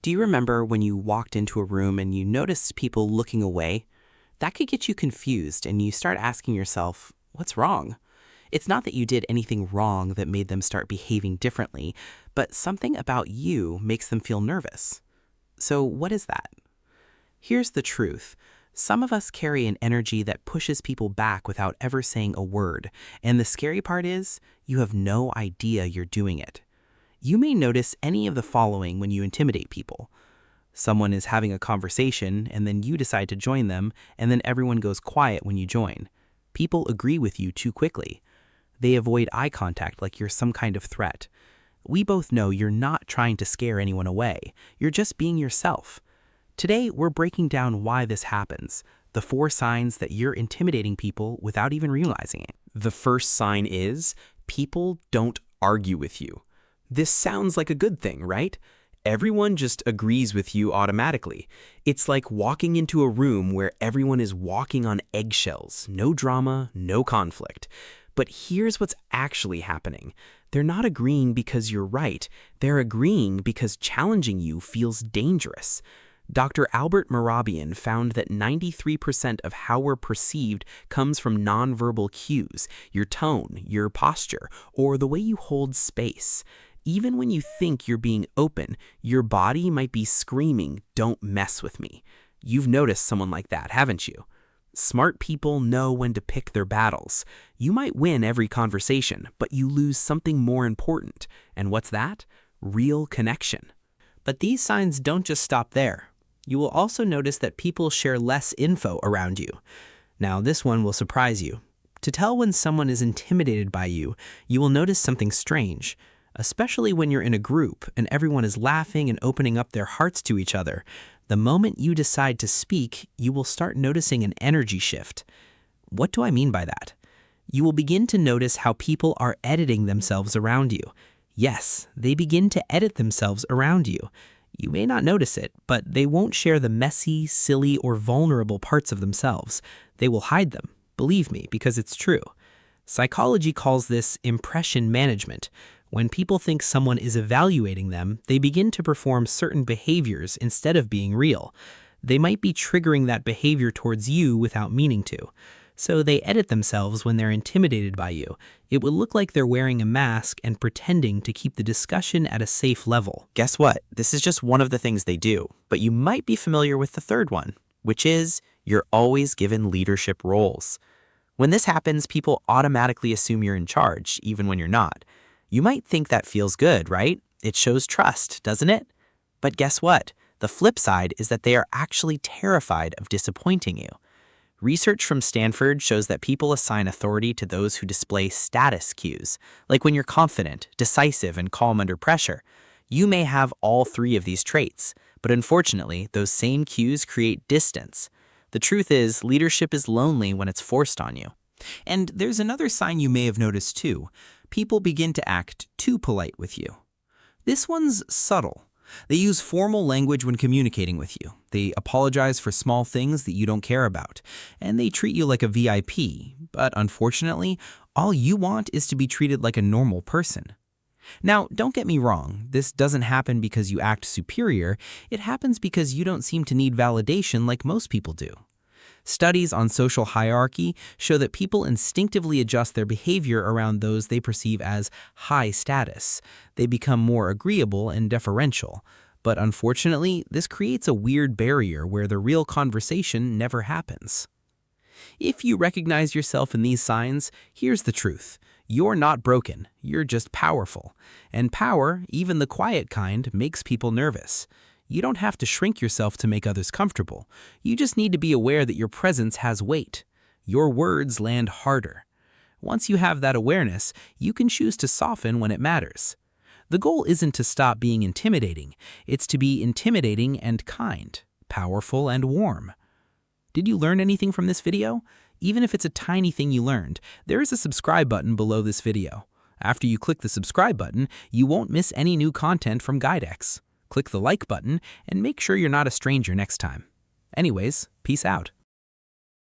Do you remember when you walked into a room and you noticed people looking away? That could get you confused and you start asking yourself, what's wrong? It's not that you did anything wrong that made them start behaving differently, but something about you makes them feel nervous. So what is that? Here's the truth. Some of us carry an energy that pushes people back without ever saying a word, and the scary part is, you have no idea you're doing it. You may notice any of the following when you intimidate people. Someone is having a conversation, and then you decide to join them, and then everyone goes quiet when you join. People agree with you too quickly. They avoid eye contact like you're some kind of threat. We both know you're not trying to scare anyone away. You're just being yourself. Today, we're breaking down why this happens, the 4 signs that you're intimidating people without even realizing it. The first sign is people don't argue with you. This sounds like a good thing, right? Everyone just agrees with you automatically. It's like walking into a room where everyone is walking on eggshells. No drama, no conflict. But here's what's actually happening. They're not agreeing because you're right. They're agreeing because challenging you feels dangerous. Dr. Albert Mehrabian found that 93% of how we're perceived comes from nonverbal cues, your tone, your posture, or the way you hold space. Even when you think you're being open, your body might be screaming, "Don't mess with me." You've noticed someone like that, haven't you? Smart people know when to pick their battles. You might win every conversation, but you lose something more important. And what's that? Real connection. But these signs don't just stop there. You will also notice that people share less info around you. Now, this one will surprise you. To tell when someone is intimidated by you, you will notice something strange. Especially when you're in a group and everyone is laughing and opening up their hearts to each other. The moment you decide to speak, you will start noticing an energy shift. What do I mean by that? You will begin to notice how people are editing themselves around you. Yes, they begin to edit themselves around you. You may not notice it, but they won't share the messy, silly, or vulnerable parts of themselves. They will hide them, believe me, because it's true. Psychology calls this impression management. When people think someone is evaluating them, they begin to perform certain behaviors instead of being real. They might be triggering that behavior towards you without meaning to. So they edit themselves when they're intimidated by you. It will look like they're wearing a mask and pretending to keep the discussion at a safe level. Guess what? This is just one of the things they do, but you might be familiar with the third one, which is you're always given leadership roles. When this happens, people automatically assume you're in charge, even when you're not. You might think that feels good, right? It shows trust, doesn't it? But guess what? The flip side is that they are actually terrified of disappointing you. Research from Stanford shows that people assign authority to those who display status cues, like when you're confident, decisive, and calm under pressure. You may have all 3 of these traits, but unfortunately, those same cues create distance. The truth is, leadership is lonely when it's forced on you. And there's another sign you may have noticed too. People begin to act too polite with you. This one's subtle. They use formal language when communicating with you. They apologize for small things that you don't care about. And they treat you like a VIP. But unfortunately, all you want is to be treated like a normal person. Now, don't get me wrong. This doesn't happen because you act superior. It happens because you don't seem to need validation like most people do. Studies on social hierarchy show that people instinctively adjust their behavior around those they perceive as high status. They become more agreeable and deferential. But unfortunately, this creates a weird barrier where the real conversation never happens. If you recognize yourself in these signs, here's the truth. You're not broken, you're just powerful. And power, even the quiet kind, makes people nervous. You don't have to shrink yourself to make others comfortable. You just need to be aware that your presence has weight. Your words land harder. Once you have that awareness, you can choose to soften when it matters. The goal isn't to stop being intimidating. It's to be intimidating and kind, powerful and warm. Did you learn anything from this video? Even if it's a tiny thing you learned, there is a subscribe button below this video. After you click the subscribe button, you won't miss any new content from GuideX. Click the like button and make sure you're not a stranger next time. Anyways, peace out.